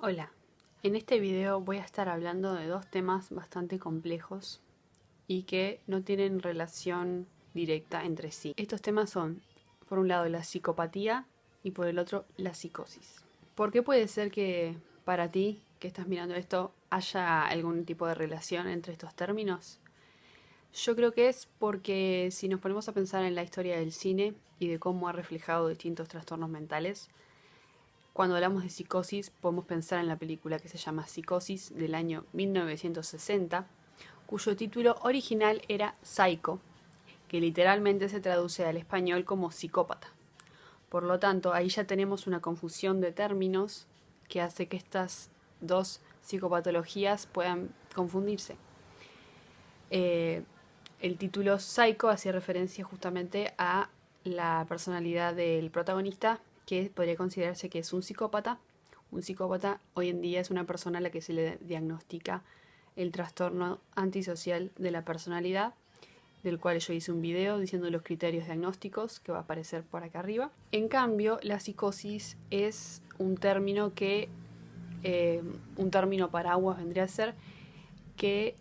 Hola, en este video voy a estar hablando de dos temas bastante complejos y que no tienen relación directa entre sí. Estos temas son, por un lado, la psicopatía y por el otro, la psicosis. ¿Por qué puede ser que para ti, que estás mirando esto, haya algún tipo de relación entre estos términos? Yo creo que es porque si nos ponemos a pensar en la historia del cine y de cómo ha reflejado distintos trastornos mentales, cuando hablamos de psicosis, podemos pensar en la película que se llama Psicosis del año 1960, cuyo título original era Psycho, que literalmente se traduce al español como psicópata. Por lo tanto, ahí ya tenemos una confusión de términos que hace que estas dos psicopatologías puedan confundirse. Eh, el título Psycho hacía referencia justamente a la personalidad del protagonista, que podría considerarse que es un psicópata. Un psicópata hoy en día es una persona a la que se le diagnostica el trastorno antisocial de la personalidad, del cual yo hice un video diciendo los criterios diagnósticos que va a aparecer por acá arriba. En cambio, la psicosis es un término que, un término paraguas vendría a ser, que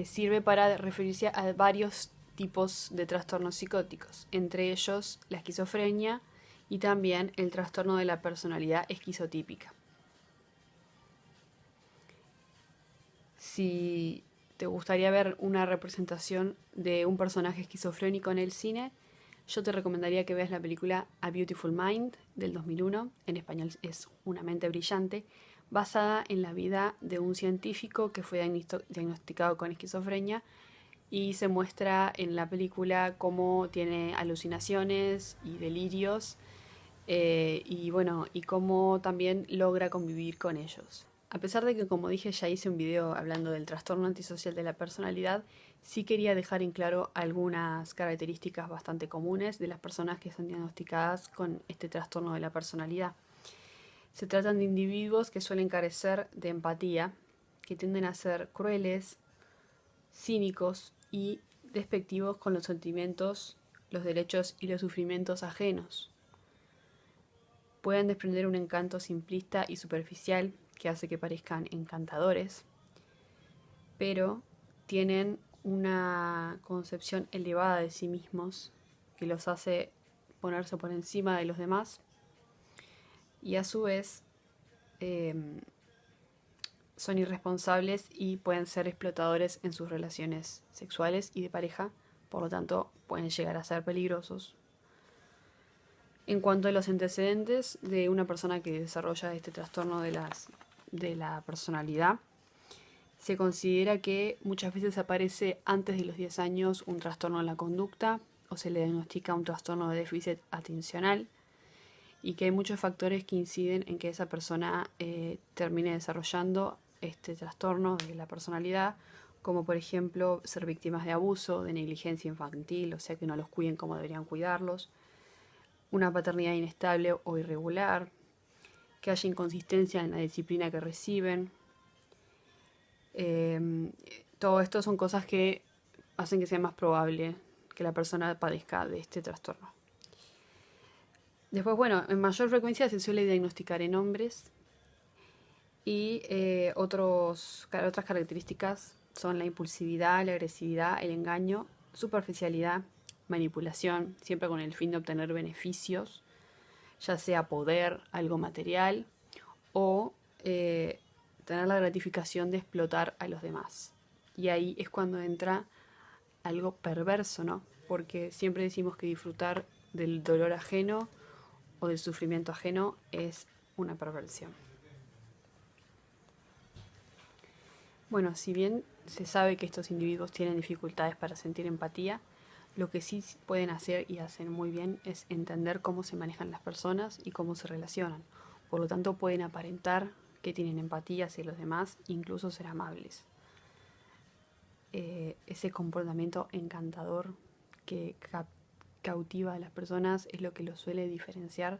sirve para referirse a varios tipos de trastornos psicóticos, entre ellos la esquizofrenia y también el trastorno de la personalidad esquizotípica. Si te gustaría ver una representación de un personaje esquizofrénico en el cine, yo te recomendaría que veas la película A Beautiful Mind del 2001, en español es Una mente brillante, basada en la vida de un científico que fue diagnosticado con esquizofrenia y se muestra en la película cómo tiene alucinaciones y delirios y bueno, y cómo también logra convivir con ellos. A pesar de que, como dije, ya hice un video hablando del trastorno antisocial de la personalidad, sí quería dejar en claro algunas características bastante comunes de las personas que son diagnosticadas con este trastorno de la personalidad. Se tratan de individuos que suelen carecer de empatía, que tienden a ser crueles, cínicos y despectivos con los sentimientos, los derechos y los sufrimientos ajenos. Pueden desprender un encanto simplista y superficial que hace que parezcan encantadores, pero tienen una concepción elevada de sí mismos que los hace ponerse por encima de los demás y a su vez eh, son irresponsables y pueden ser explotadores en sus relaciones sexuales y de pareja, por lo tanto pueden llegar a ser peligrosos. En cuanto a los antecedentes de una persona que desarrolla este trastorno de la personalidad, se considera que muchas veces aparece antes de los 10 años un trastorno en la conducta o se le diagnostica un trastorno de déficit atencional y que hay muchos factores que inciden en que esa persona termine desarrollando este trastorno de la personalidad, como por ejemplo ser víctimas de abuso, de negligencia infantil, o sea que no los cuiden como deberían cuidarlos, una paternidad inestable o irregular, que haya inconsistencia en la disciplina que reciben. Todo esto son cosas que hacen que sea más probable que la persona padezca de este trastorno. Después, bueno, en mayor frecuencia se suele diagnosticar en hombres y otras características son la impulsividad, la agresividad, el engaño, superficialidad, manipulación, siempre con el fin de obtener beneficios, ya sea poder, algo material o tener la gratificación de explotar a los demás. Y ahí es cuando entra algo perverso, ¿no? Porque siempre decimos que disfrutar del dolor ajeno o del sufrimiento ajeno es una perversión. Bueno, si bien se sabe que estos individuos tienen dificultades para sentir empatía, lo que sí pueden hacer y hacen muy bien es entender cómo se manejan las personas y cómo se relacionan. Por lo tanto, pueden aparentar que tienen empatía hacia los demás, incluso ser amables. Ese comportamiento encantador que cautiva a las personas es lo que los suele diferenciar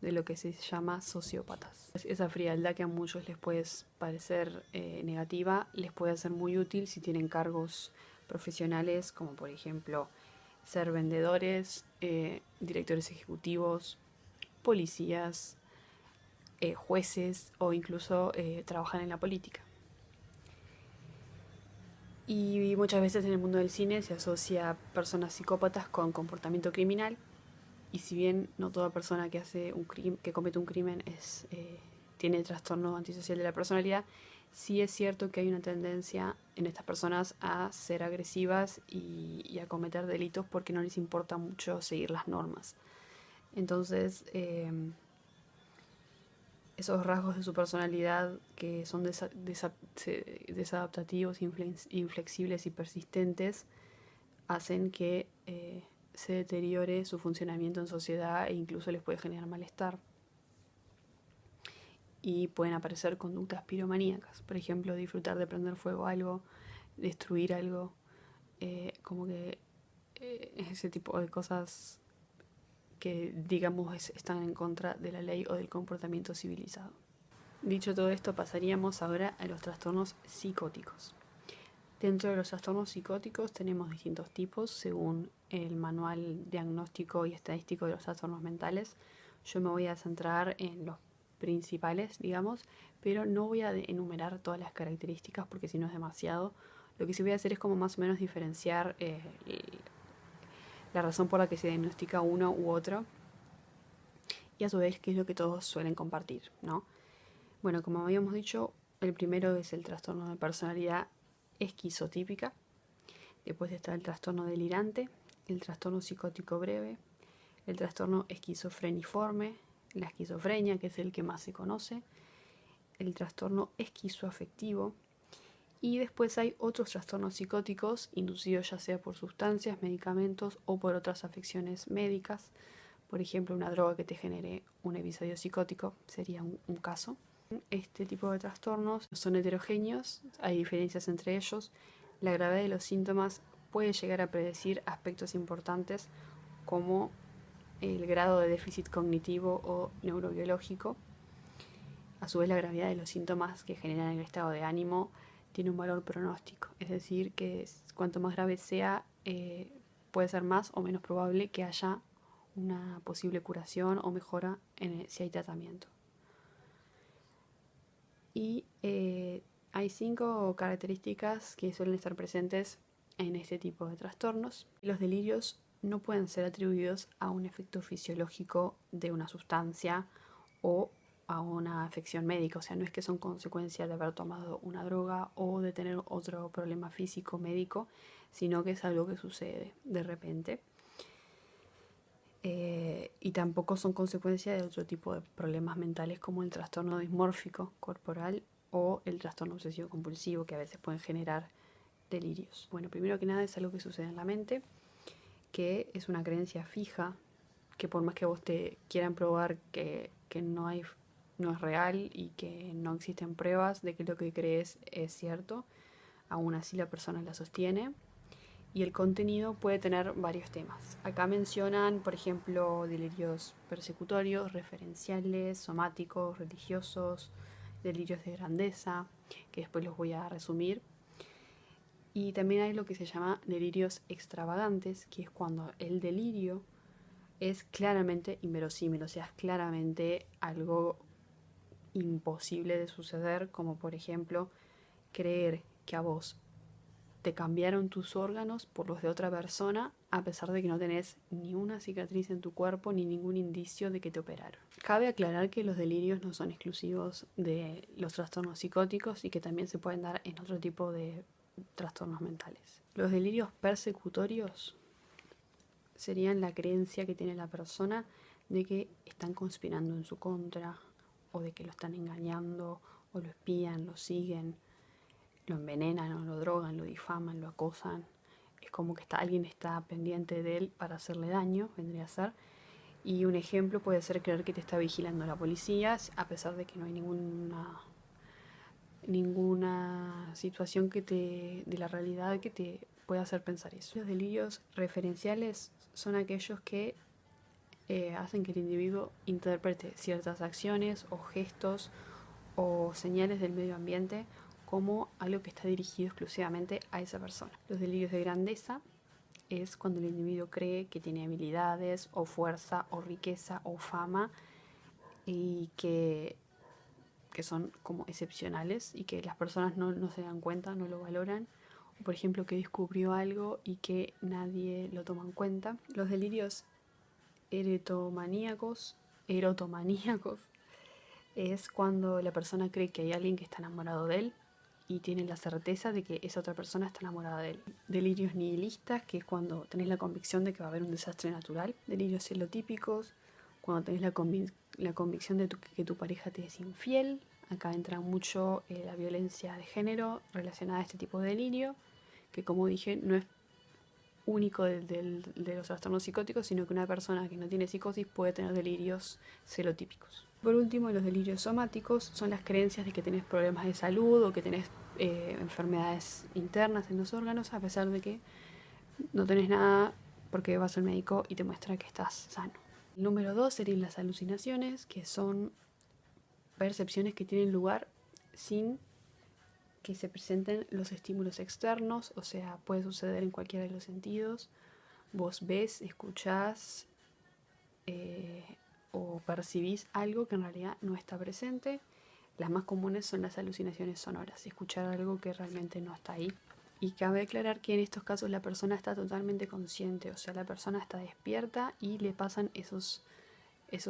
de lo que se llama sociópatas. Esa frialdad que a muchos les puede parecer negativa, les puede ser muy útil si tienen cargos profesionales, como por ejemplo ser vendedores, directores ejecutivos, policías, jueces o incluso trabajan en la política. Y muchas veces en el mundo del cine se asocia a personas psicópatas con comportamiento criminal. Y si bien no toda persona que hace que comete un crimen tiene trastorno antisocial de la personalidad, sí es cierto que hay una tendencia en estas personas a ser agresivas y a cometer delitos porque no les importa mucho seguir las normas. Entonces, esos rasgos de su personalidad que son desadaptativos, inflexibles y persistentes hacen que se deteriore su funcionamiento en sociedad e incluso les puede generar malestar. Y pueden aparecer conductas piromaníacas, por ejemplo, disfrutar de prender fuego a algo, destruir algo, como que ese tipo de cosas que digamos están en contra de la ley o del comportamiento civilizado. Dicho todo esto, pasaríamos ahora a los trastornos psicóticos. Dentro de los trastornos psicóticos tenemos distintos tipos según el Manual Diagnóstico y Estadístico de los Trastornos Mentales. Yo me voy a centrar en los principales, digamos, pero no voy a enumerar todas las características porque si no es demasiado. Lo que sí voy a hacer es como más o menos diferenciar la razón por la que se diagnostica uno u otro y a su vez qué es lo que todos suelen compartir, ¿no? Bueno, como habíamos dicho, el primero es el trastorno de personalidad esquizotípica. Después está el trastorno delirante, el trastorno psicótico breve, el trastorno esquizofreniforme, la esquizofrenia, que es el que más se conoce, el trastorno esquizoafectivo, y después hay otros trastornos psicóticos inducidos ya sea por sustancias, medicamentos o por otras afecciones médicas. Por ejemplo, una droga que te genere un episodio psicótico sería un caso. Este tipo de trastornos son heterogéneos, hay diferencias entre ellos. La gravedad de los síntomas puede llegar a predecir aspectos importantes como el grado de déficit cognitivo o neurobiológico. A su vez, la gravedad de los síntomas que generan el estado de ánimo tiene un valor pronóstico, es decir, que cuanto más grave sea, puede ser más o menos probable que haya una posible curación o mejora si hay tratamiento. Y hay 5 características que suelen estar presentes en este tipo de trastornos. Los delirios no pueden ser atribuidos a un efecto fisiológico de una sustancia o a una afección médica, o sea, no es que son consecuencia de haber tomado una droga o de tener otro problema físico médico, sino que es algo que sucede de repente. Y tampoco son consecuencia de otro tipo de problemas mentales como el trastorno dismórfico corporal o el trastorno obsesivo compulsivo, que a veces pueden generar delirios. Bueno, primero que nada es algo que sucede en la mente, que es una creencia fija, que por más que vos te quieran probar que no es real y que no existen pruebas de que lo que crees es cierto, aún así la persona la sostiene. Y el contenido puede tener varios temas. Acá mencionan, por ejemplo, delirios persecutorios, referenciales, somáticos, religiosos, delirios de grandeza, que después los voy a resumir. Y también hay lo que se llama delirios extravagantes, que es cuando el delirio es claramente inverosímil, o sea, es claramente algo imposible de suceder, como por ejemplo creer que a vos te cambiaron tus órganos por los de otra persona a pesar de que no tenés ni una cicatriz en tu cuerpo ni ningún indicio de que te operaron. Cabe aclarar que los delirios no son exclusivos de los trastornos psicóticos y que también se pueden dar en otro tipo de trastornos mentales. Los delirios persecutorios serían la creencia que tiene la persona de que están conspirando en su contra o de que lo están engañando o lo espían, lo siguen, lo envenenan o lo drogan, lo difaman, lo acosan. Es como que alguien está pendiente de él para hacerle daño, vendría a ser. Y un ejemplo puede ser creer que te está vigilando la policía, a pesar de que no hay ninguna situación de la realidad que te pueda hacer pensar eso. Los delirios referenciales son aquellos que hacen que el individuo interprete ciertas acciones o gestos o señales del medio ambiente como algo que está dirigido exclusivamente a esa persona. Los delirios de grandeza es cuando el individuo cree que tiene habilidades o fuerza o riqueza o fama y que que son como excepcionales y que las personas no se dan cuenta, no lo valoran. O por ejemplo, que descubrió algo y que nadie lo toma en cuenta. Los delirios erotomaníacos es cuando la persona cree que hay alguien que está enamorado de él y tiene la certeza de que esa otra persona está enamorada de él. Delirios nihilistas, que es cuando tenés la convicción de que va a haber un desastre natural. Delirios celotípicos, cuando tenés la convicción de que tu pareja te es infiel. Acá entra mucho la violencia de género relacionada a este tipo de delirio, que como dije no es único de los trastornos psicóticos, sino que una persona que no tiene psicosis puede tener delirios celotípicos. Por último, los delirios somáticos son las creencias de que tenés problemas de salud o que tenés enfermedades internas en los órganos, a pesar de que no tenés nada porque vas al médico y te muestra que estás sano. El número 2 serían las alucinaciones, que son percepciones que tienen lugar sin que se presenten los estímulos externos, o sea, puede suceder en cualquiera de los sentidos. Vos ves, escuchás o percibís algo que en realidad no está presente. Las más comunes son las alucinaciones sonoras, escuchar algo que realmente no está ahí. Y cabe aclarar que en estos casos la persona está totalmente consciente, o sea, la persona está despierta y le pasan esos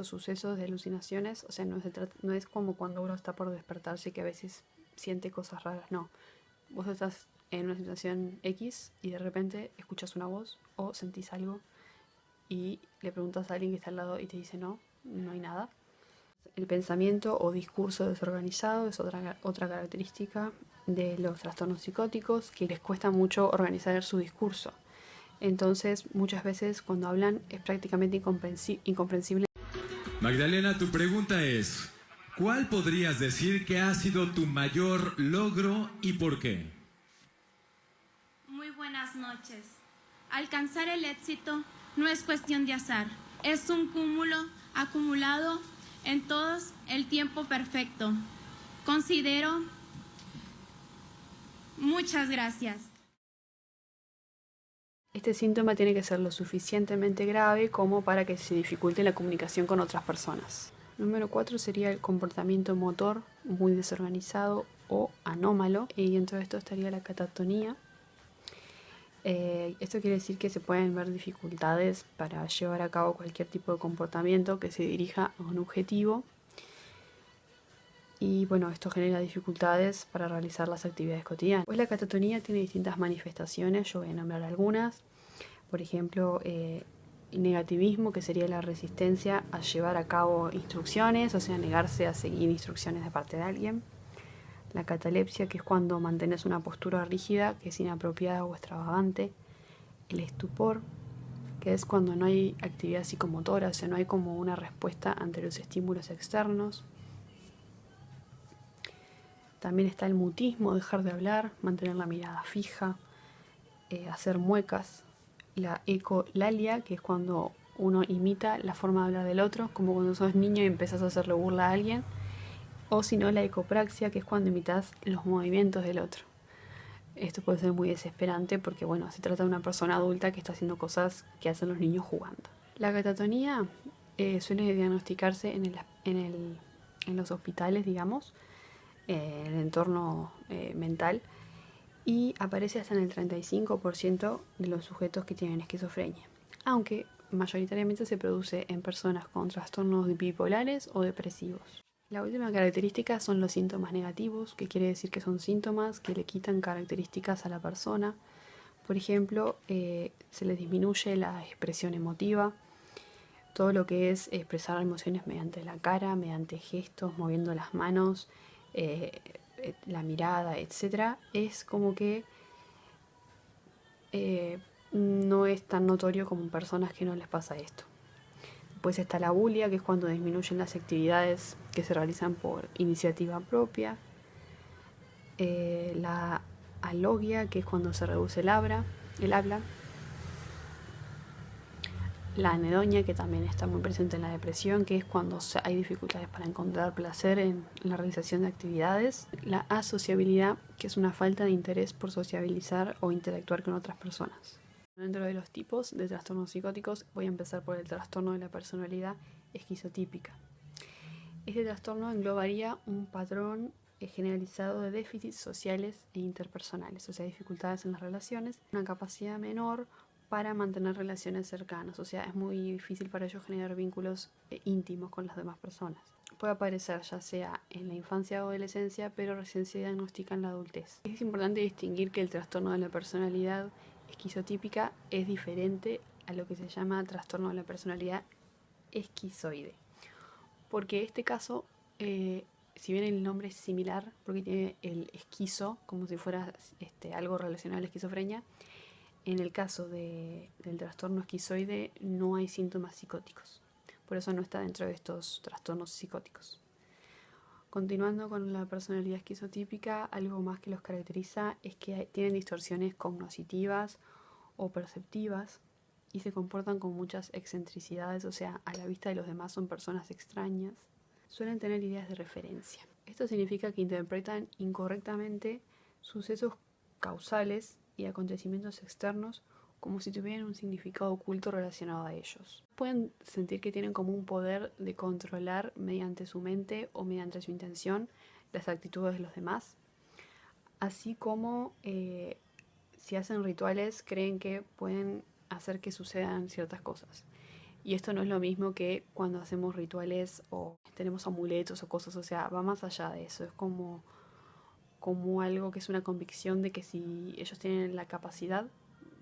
sucesos de alucinaciones. O sea, no es como cuando uno está por despertarse que a veces siente cosas raras, no. Vos estás en una situación X y de repente escuchas una voz o sentís algo y le preguntas a alguien que está al lado y te dice no hay nada. El pensamiento o discurso desorganizado es otra característica de los trastornos psicóticos, que les cuesta mucho organizar su discurso. Entonces, muchas veces cuando hablan es prácticamente incomprensible. Magdalena, tu pregunta es, ¿cuál podrías decir que ha sido tu mayor logro y por qué? Muy buenas noches. Alcanzar el éxito no es cuestión de azar, es un cúmulo acumulado en todos el tiempo perfecto. Considero... Muchas gracias. Este síntoma tiene que ser lo suficientemente grave como para que se dificulte la comunicación con otras personas. Número 4 sería el comportamiento motor muy desorganizado o anómalo, y dentro de esto estaría la catatonía. Esto quiere decir que se pueden ver dificultades para llevar a cabo cualquier tipo de comportamiento que se dirija a un objetivo. Y bueno, esto genera dificultades para realizar las actividades cotidianas. Pues la catatonía tiene distintas manifestaciones, yo voy a nombrar algunas. Por ejemplo, el negativismo, que sería la resistencia a llevar a cabo instrucciones, o sea, negarse a seguir instrucciones de parte de alguien. La catalepsia, que es cuando mantienes una postura rígida, que es inapropiada o extravagante. El estupor, que es cuando no hay actividad psicomotora, o sea, no hay como una respuesta ante los estímulos externos. También está el mutismo, dejar de hablar, mantener la mirada fija, hacer muecas. La ecolalia, que es cuando uno imita la forma de hablar del otro, como cuando sos niño y empezás a hacerle burla a alguien. O si no, la ecopraxia, que es cuando imitas los movimientos del otro. Esto puede ser muy desesperante porque, bueno, se trata de una persona adulta que está haciendo cosas que hacen los niños jugando. La catatonía suele diagnosticarse en los hospitales, digamos, en el entorno mental, y aparece hasta en el 35% de los sujetos que tienen esquizofrenia, aunque mayoritariamente se produce en personas con trastornos bipolares o depresivos. La última característica son los síntomas negativos, que quiere decir que son síntomas que le quitan características a la persona. Por ejemplo, se les disminuye la expresión emotiva, todo lo que es expresar emociones mediante la cara, mediante gestos, moviendo las manos, la mirada, etc. Es como que no es tan notorio como en personas que no les pasa esto. Después está la bulia, que es cuando disminuyen las actividades que se realizan por iniciativa propia. La alogia, que es cuando se reduce el habla. La anedonia, que también está muy presente en la depresión, que es cuando hay dificultades para encontrar placer en la realización de actividades. La asociabilidad, que es una falta de interés por sociabilizar o interactuar con otras personas. Dentro de los tipos de trastornos psicóticos voy a empezar por el trastorno de la personalidad esquizotípica. Este trastorno englobaría un patrón generalizado de déficits sociales e interpersonales, o sea, dificultades en las relaciones, una capacidad menor para mantener relaciones cercanas, o sea, es muy difícil para ellos generar vínculos íntimos con las demás personas. Puede aparecer ya sea en la infancia o adolescencia, pero recién se diagnostica en la adultez. Es importante distinguir que el trastorno de la personalidad esquizotípica es diferente a lo que se llama trastorno de la personalidad esquizoide, porque este caso, si bien el nombre es similar, porque tiene el esquizo como si fuera algo relacionado a la esquizofrenia, en el caso del trastorno esquizoide no hay síntomas psicóticos. Por eso no está dentro de estos trastornos psicóticos. Continuando con la personalidad esquizotípica, algo más que los caracteriza es que tienen distorsiones cognitivas o perceptivas y se comportan con muchas excentricidades, o sea, a la vista de los demás son personas extrañas. Suelen tener ideas de referencia. Esto significa que interpretan incorrectamente sucesos causales y acontecimientos externos como si tuvieran un significado oculto relacionado a ellos. Pueden sentir que tienen como un poder de controlar mediante su mente o mediante su intención las actitudes de los demás, así como si hacen rituales creen que pueden hacer que sucedan ciertas cosas. Y esto no es lo mismo que cuando hacemos rituales o tenemos amuletos o cosas, o sea, va más allá de eso, es como algo que es una convicción de que si ellos tienen la capacidad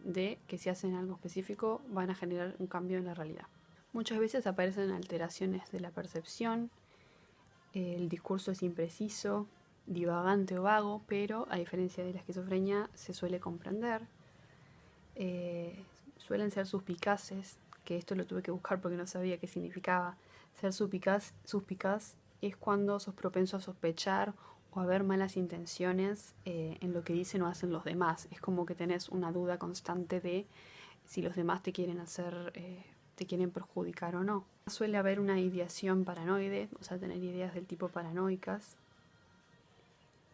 de que si hacen algo específico van a generar un cambio en la realidad. Muchas veces aparecen alteraciones de la percepción, el discurso es impreciso, divagante o vago, pero a diferencia de la esquizofrenia se suele comprender. Suelen ser suspicaces, que esto lo tuve que buscar porque no sabía qué significaba. Ser suspicaz es cuando sos propenso a sospechar o a ver malas intenciones en lo que dicen o hacen los demás. Es como que tenés una duda constante de si los demás te quieren hacer, te quieren perjudicar o no. Suele haber una ideación paranoide, o sea, tener ideas del tipo paranoicas.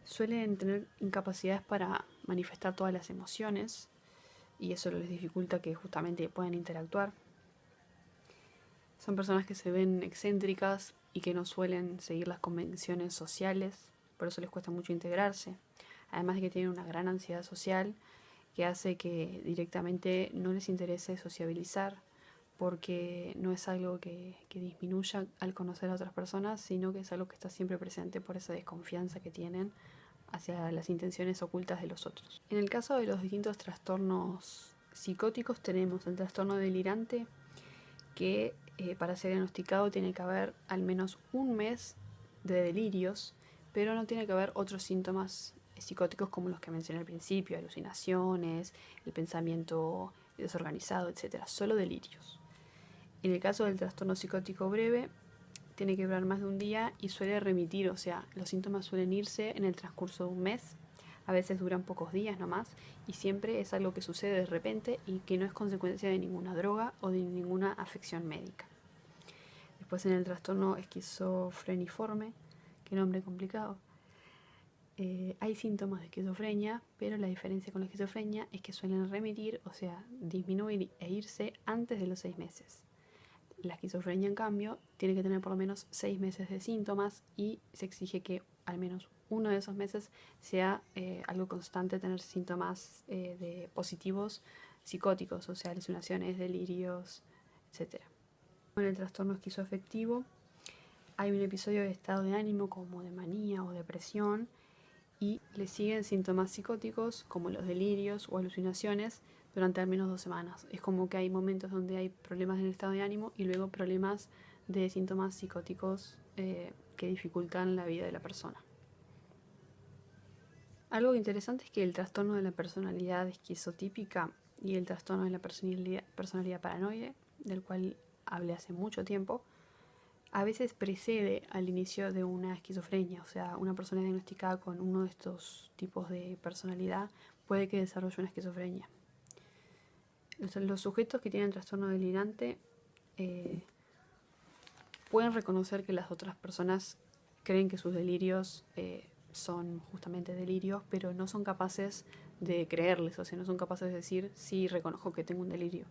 Suelen tener incapacidades para manifestar todas las emociones y eso les dificulta que justamente puedan interactuar. Son personas que se ven excéntricas y que no suelen seguir las convenciones sociales, por eso les cuesta mucho integrarse. Además de que tienen una gran ansiedad social que hace que directamente no les interese sociabilizar, porque no es algo que disminuya al conocer a otras personas, sino que es algo que está siempre presente por esa desconfianza que tienen hacia las intenciones ocultas de los otros. En el caso de los distintos trastornos psicóticos tenemos el trastorno delirante, que para ser diagnosticado tiene que haber al menos un mes de delirios, pero no tiene que haber otros síntomas psicóticos como los que mencioné al principio, alucinaciones, el pensamiento desorganizado, etc. Solo delirios. En el caso del trastorno psicótico breve, tiene que durar más de un día y suele remitir, o sea, los síntomas suelen irse en el transcurso de un mes, a veces duran pocos días nomás, y siempre es algo que sucede de repente y que no es consecuencia de ninguna droga o de ninguna afección médica. Después en el trastorno esquizofreniforme, qué nombre complicado, hay síntomas de esquizofrenia, pero la diferencia con la esquizofrenia es que suelen remitir, o sea, disminuir e irse antes de los 6 meses. La esquizofrenia, en cambio, tiene que tener por lo menos 6 meses de síntomas y se exige que al menos uno de esos meses sea algo constante, tener síntomas de positivos psicóticos, o sea, alucinaciones, delirios, etc. En el trastorno esquizoafectivo hay un episodio de estado de ánimo como de manía o depresión y le siguen síntomas psicóticos como los delirios o alucinaciones durante al menos 2 semanas. Es como que hay momentos donde hay problemas en el estado de ánimo y luego problemas de síntomas psicóticos que dificultan la vida de la persona. Algo interesante es que el trastorno de la personalidad esquizotípica y el trastorno de la personalidad paranoide, del cual hablé hace mucho tiempo, a veces precede al inicio de una esquizofrenia. O sea, una persona diagnosticada con uno de estos tipos de personalidad puede que desarrolle una esquizofrenia. Los sujetos que tienen trastorno delirante pueden reconocer que las otras personas creen que sus delirios son justamente delirios, pero no son capaces de creerles, o sea, no son capaces de decir, sí, reconozco que tengo un delirio.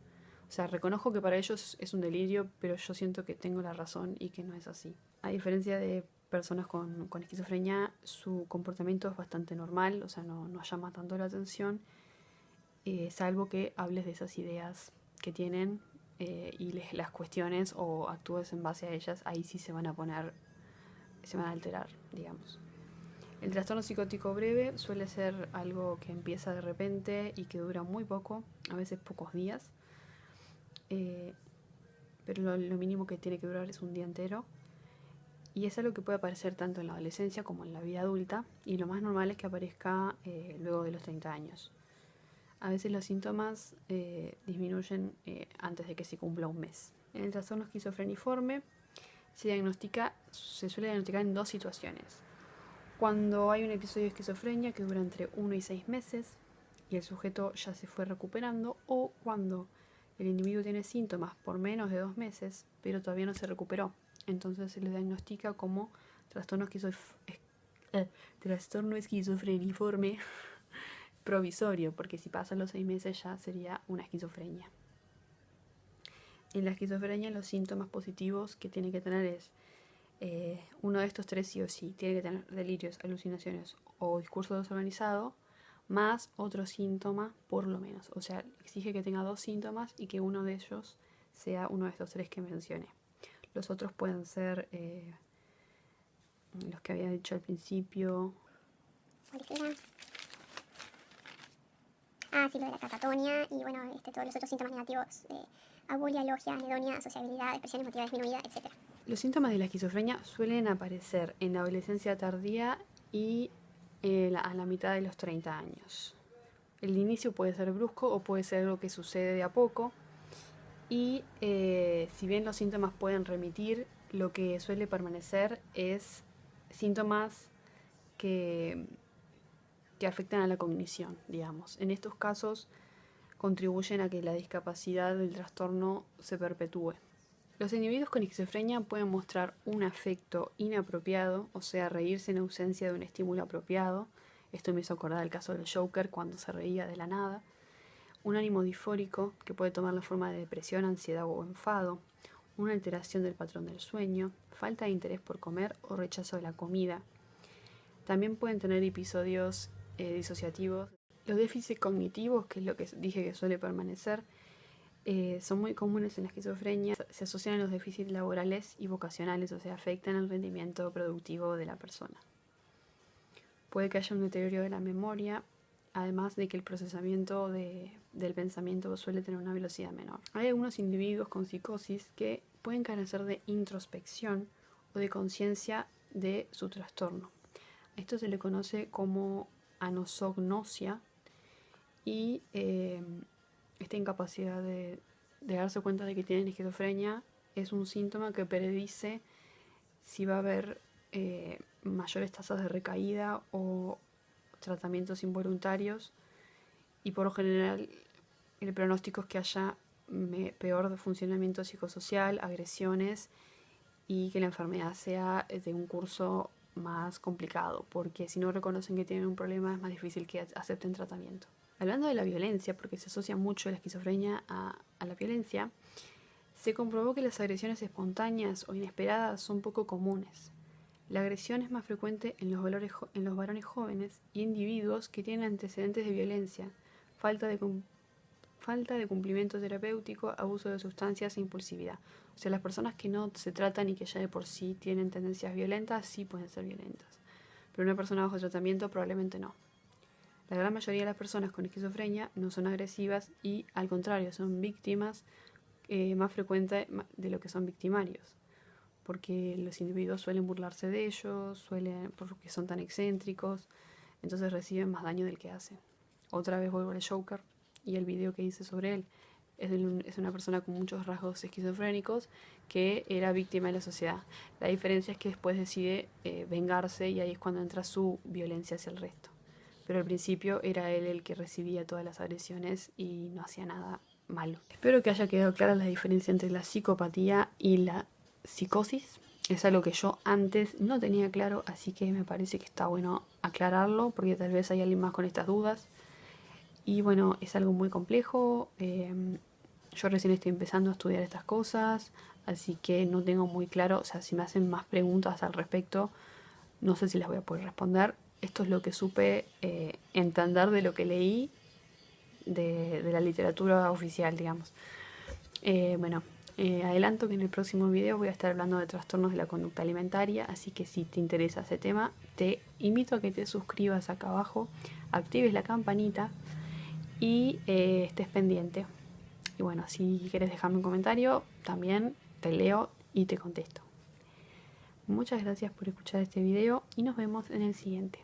O sea, reconozco que para ellos es un delirio, pero yo siento que tengo la razón y que no es así. A diferencia de personas con esquizofrenia, su comportamiento es bastante normal, o sea, no llama tanto la atención, salvo que hables de esas ideas que tienen y las cuestiones o actúes en base a ellas, ahí sí se van a alterar, digamos. El trastorno psicótico breve suele ser algo que empieza de repente y que dura muy poco, a veces pocos días, pero lo mínimo que tiene que durar es un día entero. Y es algo que puede aparecer tanto en la adolescencia como en la vida adulta, y lo más normal es que aparezca luego de los 30 años. A veces los síntomas disminuyen antes de que se cumpla un mes. En el trastorno esquizofreniforme se suele diagnosticar en 2 situaciones. Cuando hay un episodio de esquizofrenia que dura entre 1 y 6 meses y el sujeto ya se fue recuperando, o cuando el individuo tiene síntomas por menos de 2 meses, pero todavía no se recuperó. Entonces se le diagnostica como trastorno esquizofreniforme provisorio, porque si pasan los 6 meses ya sería una esquizofrenia. En la esquizofrenia los síntomas positivos que tiene que tener es uno de estos 3 sí o sí. Tiene que tener delirios, alucinaciones o discurso desorganizado, más otro síntoma por lo menos. O sea, exige que tenga 2 síntomas y que uno de ellos sea uno de estos 3 que mencioné. Los otros pueden ser los que había dicho al principio. Sí, lo de la catatonia y bueno, todos los otros síntomas negativos de abulia, logia, anedonia, asociabilidad, expresión emotiva disminuida, etc. Los síntomas de la esquizofrenia suelen aparecer en la adolescencia tardía y a la mitad de los 30 años. El inicio puede ser brusco o puede ser algo que sucede de a poco. Y si bien los síntomas pueden remitir, lo que suele permanecer es síntomas que afectan a la cognición, digamos. En estos casos contribuyen a que la discapacidad del trastorno se perpetúe. Los individuos con esquizofrenia pueden mostrar un afecto inapropiado, o sea, reírse en ausencia de un estímulo apropiado. Esto me hizo acordar el caso del Joker cuando se reía de la nada. Un ánimo disfórico que puede tomar la forma de depresión, ansiedad o enfado, una alteración del patrón del sueño, falta de interés por comer o rechazo de la comida. También pueden tener episodios disociativos. Los déficits cognitivos, que es lo que dije que suele permanecer, son muy comunes en la esquizofrenia. Se asocian a los déficits laborales y vocacionales, o sea, afectan el rendimiento productivo de la persona. Puede que haya un deterioro de la memoria, además de que el procesamiento del pensamiento suele tener una velocidad menor. Hay algunos individuos con psicosis que pueden carecer de introspección o de conciencia de su trastorno. Esto se le conoce como anosognosia y esta incapacidad de darse cuenta de que tienen esquizofrenia es un síntoma que predice si va a haber mayores tasas de recaída o tratamientos involuntarios, y por lo general el pronóstico es que haya peor funcionamiento psicosocial, agresiones y que la enfermedad sea de un curso más complicado, porque si no reconocen que tienen un problema es más difícil que acepten tratamiento. Hablando de la violencia, porque se asocia mucho la esquizofrenia a la violencia, se comprobó que las agresiones espontáneas o inesperadas son poco comunes. La agresión es más frecuente en los varones jóvenes y individuos que tienen antecedentes de violencia, falta de cumplimiento terapéutico, abuso de sustancias e impulsividad. O sea, las personas que no se tratan y que ya de por sí tienen tendencias violentas, sí pueden ser violentas. Pero una persona bajo tratamiento probablemente no. La gran mayoría de las personas con esquizofrenia no son agresivas y, al contrario, son víctimas más frecuentes de lo que son victimarios, porque los individuos suelen burlarse de ellos, porque son tan excéntricos, entonces reciben más daño del que hacen. Otra vez vuelvo al Joker y el video que hice sobre él. Es una persona con muchos rasgos esquizofrénicos que era víctima de la sociedad. La diferencia es que después decide vengarse, y ahí es cuando entra su violencia hacia el resto. Pero al principio era él el que recibía todas las agresiones y no hacía nada malo. Espero que haya quedado clara la diferencia entre la psicopatía y la psicosis. Es algo que yo antes no tenía claro, así que me parece que está bueno aclararlo, porque tal vez hay alguien más con estas dudas. Y bueno, es algo muy complejo, yo recién estoy empezando a estudiar estas cosas, así que no tengo muy claro, o sea, si me hacen más preguntas al respecto, no sé si las voy a poder responder. Esto es lo que supe entender de lo que leí de la literatura oficial, digamos. Adelanto que en el próximo video voy a estar hablando de trastornos de la conducta alimentaria, así que si te interesa ese tema, te invito a que te suscribas acá abajo, actives la campanita y estés pendiente. Y bueno, si quieres dejarme un comentario, también te leo y te contesto. Muchas gracias por escuchar este video y nos vemos en el siguiente.